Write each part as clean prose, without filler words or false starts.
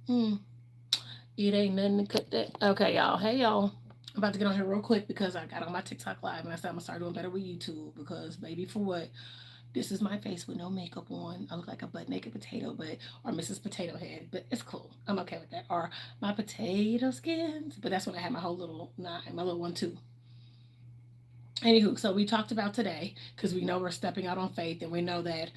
Mm, it ain't nothing to cut that. Okay, y'all. Hey, y'all. I'm about to get on here real quick because I got on my TikTok live and I said I'm gonna start doing better with YouTube because baby, for what? This is my face with no makeup on. I look like a butt naked potato, but or Mrs. Potato Head, but it's cool. I'm okay with that. Or my potato skins, but that's when I had my whole little nine, my little one too. Anywho, so we talked about today because we know we're stepping out on faith and we know that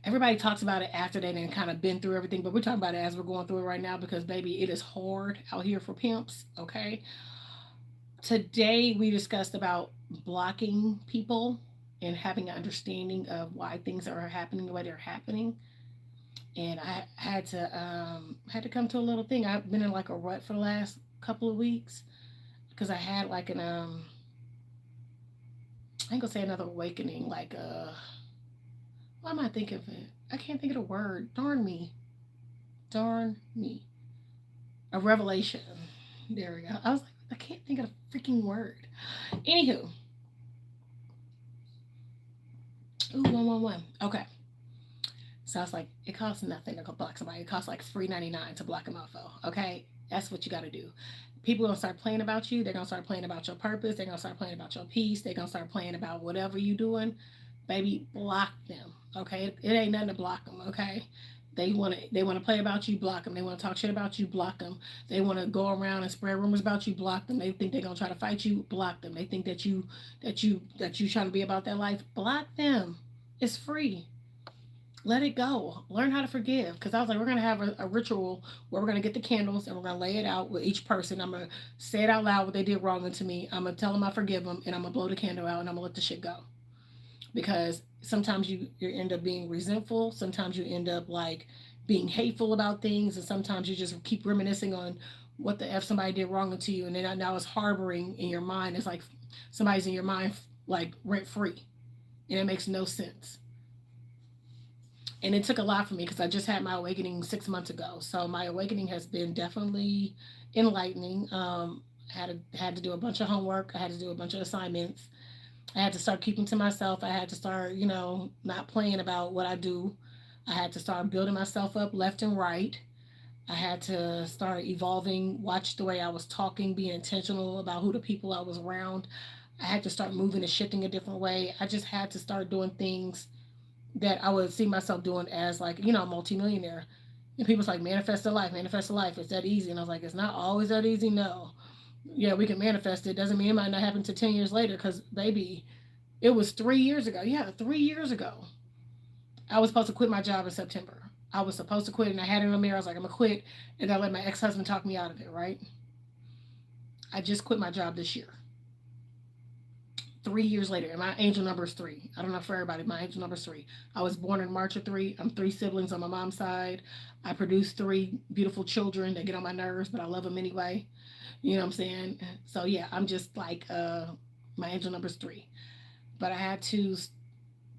everybody talks about it after they done kind of been through everything, but we're talking about it as we're going through it right now because baby, it is hard out here for pimps. Okay. Today we discussed about blocking people and having an understanding of why things are happening the way they're happening. And I had to come to a little thing. I've been in like a rut for the last couple of weeks because I had like an I ain't gonna say another awakening, like why am I thinking of it? I can't think of the word. Darn me. Darn me. A revelation. There we go. I was like, I can't think of the freaking word. Anywho. Ooh, 111. Okay. So I was like, it costs nothing to block somebody. It costs like $3.99 to block a mofo. Okay? That's what you gotta do. People are gonna start playing about you. They're gonna start playing about your purpose. They're gonna start playing about your peace. They're gonna start playing about whatever you doing. Baby, block them. Okay? It ain't nothing to block them, okay? They wanna play about you, block them. They wanna talk shit about you, block them. They wanna go around and spread rumors about you, block them. They think they're gonna try to fight you, block them. They think that you trying to be about that life, block them. It's free. Let it go. Learn how to forgive. Because I was like, we're going to have a ritual where we're going to get the candles and we're going to lay it out with each person. I'm going to say it out loud what they did wrong to me. I'm going to tell them I forgive them and I'm going to blow the candle out and I'm going to let the shit go. Because sometimes you end up being resentful. Sometimes you end up like being hateful about things. And sometimes you just keep reminiscing on what the F somebody did wrong to you. And then now it's harboring in your mind. It's like somebody's in your mind like rent free. And it makes no sense. And it took a lot for me because I just had my awakening 6 months ago. So my awakening has been definitely enlightening. I had to do a bunch of homework. I had to do a bunch of assignments. I had to start keeping to myself. I had to start, not playing about what I do. I had to start building myself up left and right. I had to start evolving, watch the way I was talking, being intentional about who the people I was around. I had to start moving and shifting a different way. I just had to start doing things that I would see myself doing as like, a multimillionaire. And people's like, manifest a life, manifest a life. It's that easy. And I was like, it's not always that easy. No. Yeah, we can manifest it. Doesn't mean it might not happen to 10 years later because, baby, it was 3 years ago. Yeah, 3 years ago. I was supposed to quit my job in September. I was supposed to quit and I had it in the mirror. I was like, I'm going to quit. And I let my ex husband talk me out of it, right? I just quit my job this year. 3 years later, and my angel number is three. I don't know for everybody, my angel number is three. I was born in March of three. I'm three siblings on my mom's side. I produce three beautiful children that get on my nerves, but I love them anyway. You know what I'm saying? So yeah, I'm just like my angel number is three. But I had to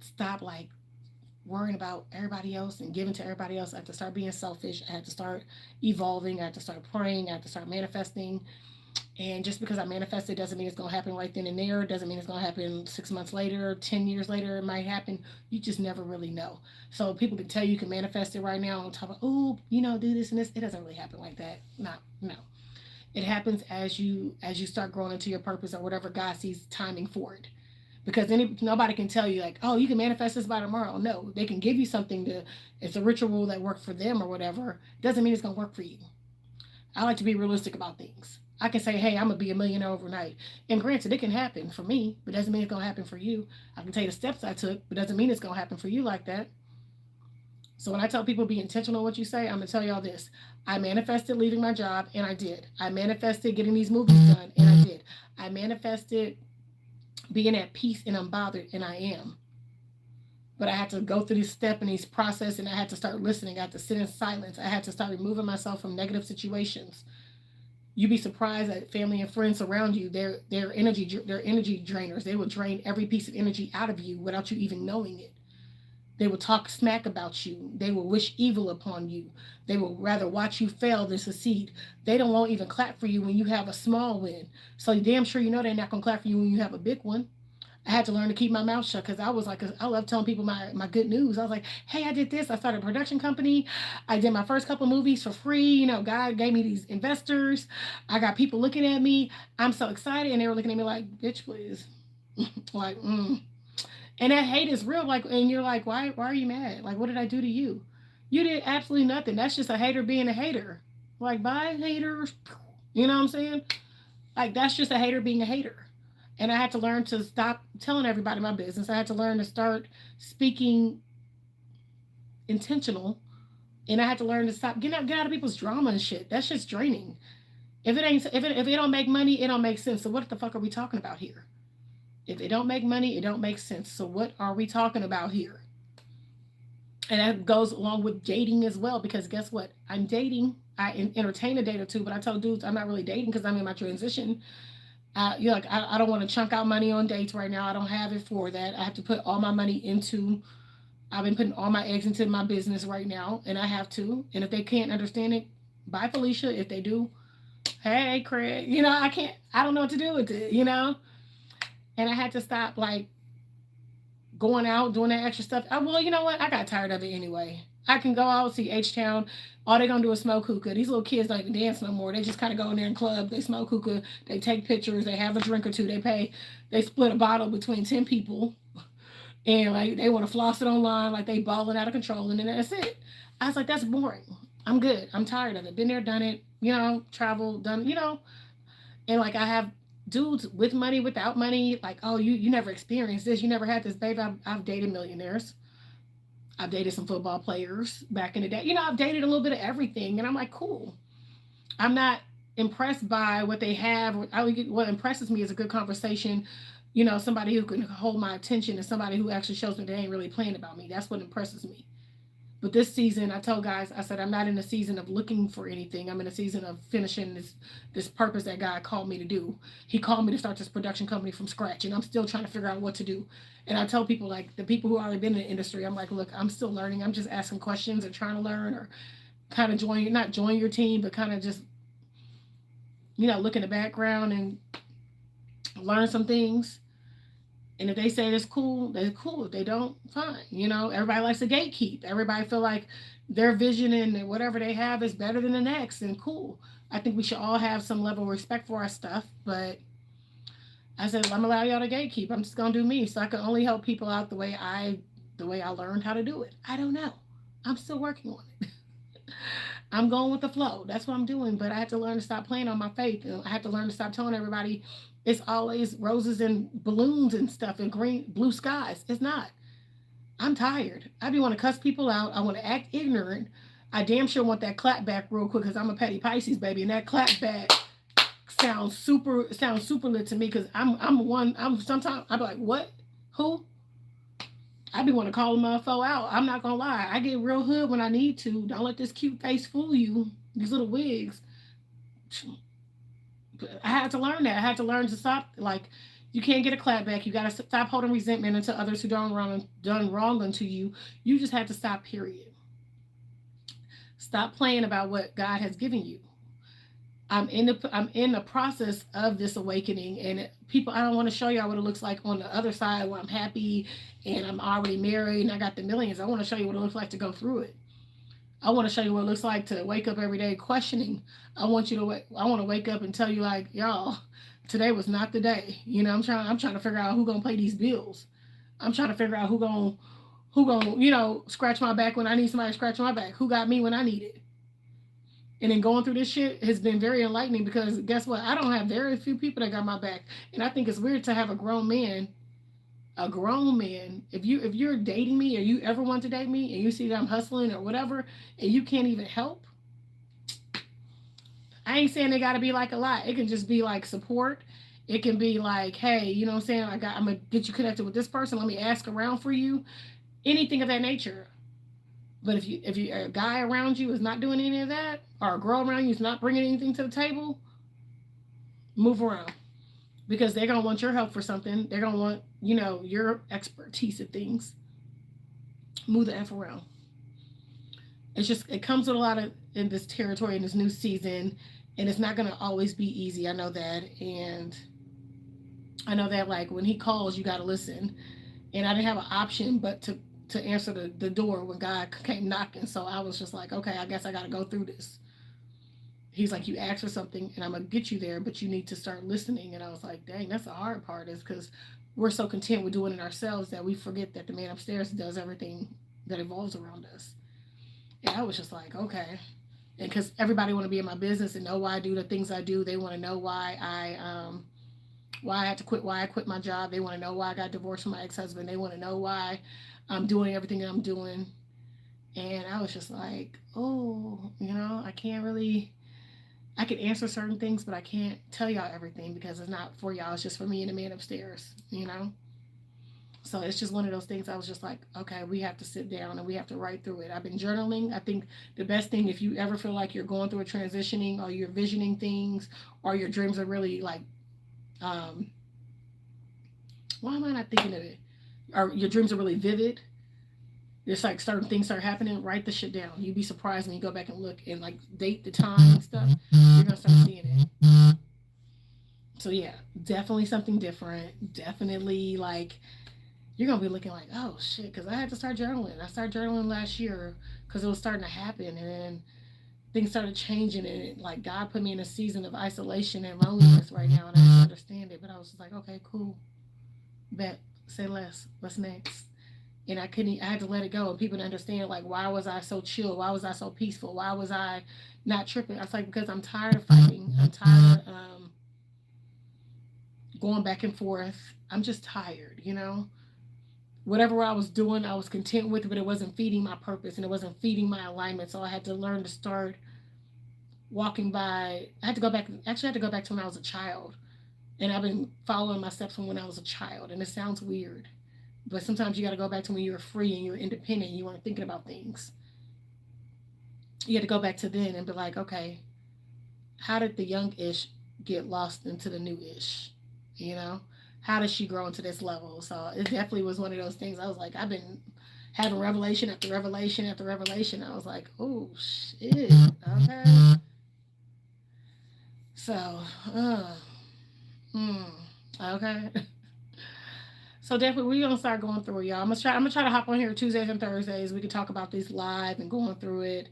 stop like worrying about everybody else and giving to everybody else. I had to start being selfish. I had to start evolving. I had to start praying. I had to start manifesting. And just because I manifest it doesn't mean it's going to happen right then and there. It doesn't mean it's going to happen 6 months later, 10 years later. It might happen. You just never really know. So people can tell you can manifest it right now on top of, oh, do this and this. It doesn't really happen like that. Not, no. It happens as you start growing into your purpose or whatever God sees timing for it. Because nobody can tell you like, oh, you can manifest this by tomorrow. No, they can give you something to. It's a ritual that worked for them or whatever. Doesn't mean it's going to work for you. I like to be realistic about things. I can say, hey, I'm gonna be a millionaire overnight. And granted, it can happen for me, but doesn't mean it's gonna happen for you. I can tell you the steps I took, but doesn't mean it's gonna happen for you like that. So when I tell people be intentional what you say, I'm gonna tell y'all this. I manifested leaving my job and I did. I manifested getting these movies done and I did. I manifested being at peace and unbothered and I am. But I had to go through this step and these process and I had to start listening. I had to sit in silence. I had to start removing myself from negative situations. You'd be surprised that family and friends around you, they're energy drainers. They will drain every piece of energy out of you without you even knowing it. They will talk smack about you. They will wish evil upon you. They will rather watch you fail than succeed. They don't won't even clap for you when you have a small win. So damn sure you know they're not gonna clap for you when you have a big one. I had to learn to keep my mouth shut because I was like, I love telling people my good news. I was like, hey, I did this. I started a production company. I did my first couple movies for free. You know, God gave me these investors. I got people looking at me. I'm so excited. And they were looking at me like, bitch, please. Like, And that hate is real. Like, and you're like, why are you mad? Like, what did I do to you? You did absolutely nothing. That's just a hater being a hater. Like, bye, haters. You know what I'm saying? Like, that's just a hater being a hater. And I had to learn to stop telling everybody my business. I had to learn to start speaking intentional. And I had to learn to stop get out of people's drama and shit. That's just draining. If it don't make money, it don't make sense. So what the fuck are we talking about here? If it don't make money, it don't make sense. So what are we talking about here? And that goes along with dating as well, because guess what? I'm dating. I entertain a date or two, but I tell dudes I'm not really dating because I'm in my transition. I don't want to chunk out money on dates right now. I don't have it for that. I have to put all my money into. I've been putting all my eggs into my business right now, and I have to. And if they can't understand it, bye, Felicia. If they do, hey, Craig. You know, I can't. I don't know what to do with it. You know, and I had to stop like going out doing that extra stuff. Well, you know what? I got tired of it anyway. I can go out see H Town. All they gonna do is smoke hookah. These little kids don't even dance no more. They just kind of go in there and club. They smoke hookah. They take pictures. They have a drink or two. They pay. They split a bottle between 10 people, and like they want to floss it online, like they balling out of control, and then that's it. I was like, that's boring. I'm good. I'm tired of it. Been there, done it. You know, travel, done. You know, and like I have dudes with money, without money. Like, oh, you never experienced this. You never had this, babe. I've dated millionaires. I've dated some football players back in the day. You know, I've dated a little bit of everything, and I'm like, cool. I'm not impressed by what they have. What impresses me is a good conversation. You know, somebody who can hold my attention and somebody who actually shows me they ain't really playing about me. That's what impresses me. But this season, I told guys, I said, I'm not in a season of looking for anything. I'm in a season of finishing this purpose that God called me to do. He called me to start this production company from scratch, and I'm still trying to figure out what to do. And I tell people, like the people who already been in the industry, I'm like, look, I'm still learning. I'm just asking questions and trying to learn, or kind of not join your team, but kind of just, you know, look in the background and learn some things. And if they say it's cool, they're cool. If they don't, fine. You know, everybody likes to gatekeep. Everybody feel like their vision and whatever they have is better than the next, and cool. I think we should all have some level of respect for our stuff. But I said, I'm allow y'all to gatekeep. I'm just gonna do me. So I can only help people out the way I learned how to do it. I don't know. I'm still working on it. I'm going with the flow. That's what I'm doing. But I had to learn to stop playing on my faith. And I had to learn to stop telling everybody it's always roses and balloons and stuff and blue skies. It's not. I'm tired. I be want to cuss people out. I want to act ignorant. I damn sure want that clap back real quick because I'm a petty Pisces, baby. And that clap back sounds super lit to me because I'm sometimes I be like, what? Who? I be want to call a motherfucker out. I'm not gonna lie. I get real hood when I need to. Don't let this cute face fool you. These little wigs. I had to learn that. I had to learn to stop. Like, you can't get a clap back. You gotta stop holding resentment into others who done wrong unto you. You just had to stop. Period. Stop playing about what God has given you. I'm in the process of this awakening, and people, I don't want to show y'all what it looks like on the other side where I'm happy and I'm already married and I got the millions. I want to show you what it looks like to go through it. I want to show you what it looks like to wake up every day questioning. I want to wake up and tell you, like, y'all, today was not the day. You know, I'm trying to figure out who gonna pay these bills. I'm trying to figure out who gonna, you know, scratch my back when I need somebody to scratch my back. Who got me when I need it. And then going through this shit has been very enlightening because guess what? I don't have very few people that got my back. And I think it's weird to have a grown man, if you're dating me or you ever want to date me and you see that I'm hustling or whatever and you can't even help, I ain't saying they gotta be like a lot. It can just be like support. It can be like, hey, you know what I'm saying? I'm gonna get you connected with this person. Let me ask around for you. Anything of that nature. But if a guy around you is not doing any of that, or a girl around you is not bringing anything to the table, move around. Because they're going to want your help for something. They're going to want, you know, your expertise at things. Move the F around. It comes with a lot of in this territory in this new season, and it's not going to always be easy. I know that. And I know that like when he calls, you got to listen. And I didn't have an option but to answer the door when God came knocking. So I was just like, okay, I guess I got to go through this. He's like, you asked for something and I'm going to get you there, but you need to start listening. And I was like, dang, that's the hard part, is because we're so content with doing it ourselves that we forget that the man upstairs does everything that evolves around us. And I was just like, okay. And because everybody want to be in my business and know why I do the things I do. They want to know why I had to quit, why I quit my job. They want to know why I got divorced from my ex-husband. They want to know why I'm doing everything that I'm doing. And I was just like, oh, I can't really, I could answer certain things, but I can't tell y'all everything because it's not for y'all. It's just for me and the man upstairs. So it's just one of those things I was just like, okay, we have to sit down and we have to write through it. I've been journaling. I think the best thing, if you ever feel like you're going through a transitioning or you're visioning things or your dreams are really like, um, why am I not thinking of it? Or your dreams are really vivid. It's like certain things start happening. Write the shit down. You'd be surprised when you go back and look and like date the time and stuff. You're gonna start seeing it. So yeah, definitely something different. Definitely like you're gonna be looking like, oh shit, because I had to start journaling. I started journaling last year because it was starting to happen, and then things started changing, and like God put me in a season of isolation and loneliness right now, and I didn't understand it. But I was just like, okay, cool, bet, say less. What's next? And I couldn't. I had to let it go, and people to understand like why was I so chill? Why was I so peaceful? Why was I not tripping? I was like, because I'm tired of fighting. I'm tired of going back and forth. I'm just tired. Whatever I was doing, I was content with, but it wasn't feeding my purpose and it wasn't feeding my alignment. So I had to learn to start walking by. I had to go back. Actually, I had to go back to when I was a child, and I've been following my steps from when I was a child. And it sounds weird, but sometimes you got to go back to when you were free and you were independent. And you weren't thinking about things. You had to go back to then and be like, okay, how did the young ish get lost into the new ish? You know, how does she grow into this level? So it definitely was one of those things. I was like, I've been having revelation after revelation after revelation. I was like, oh shit, okay. So, hmm, okay. So definitely we're gonna start going through it, y'all. I'm gonna try to hop on here Tuesdays and Thursdays. We can talk about these live and going through it.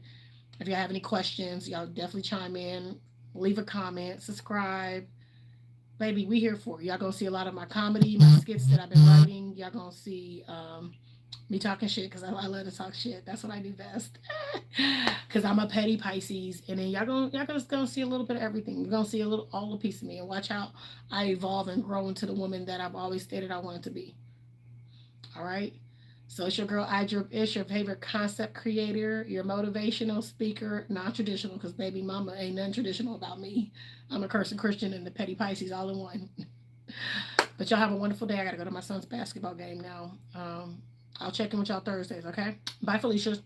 If y'all have any questions, y'all definitely chime in, leave a comment, subscribe. Baby, we here for you. Y'all gonna see a lot of my comedy, my skits that I've been writing. Y'all gonna see me talking shit because I love to talk shit. That's what I do best. Because I'm a petty Pisces, and then y'all gonna see a little bit of everything. You're gonna see a little all a piece of me, and watch how I evolve and grow into the woman that I've always stated I wanted to be. All right. So it's your girl IDripIsh, your favorite concept creator, your motivational speaker, non-traditional, because baby mama ain't nothing traditional about me. I'm a cursing Christian and the petty Pisces all in one. But y'all have a wonderful day. I gotta go to my son's basketball game now. I'll check in with y'all Thursdays, okay? Bye, Felicia.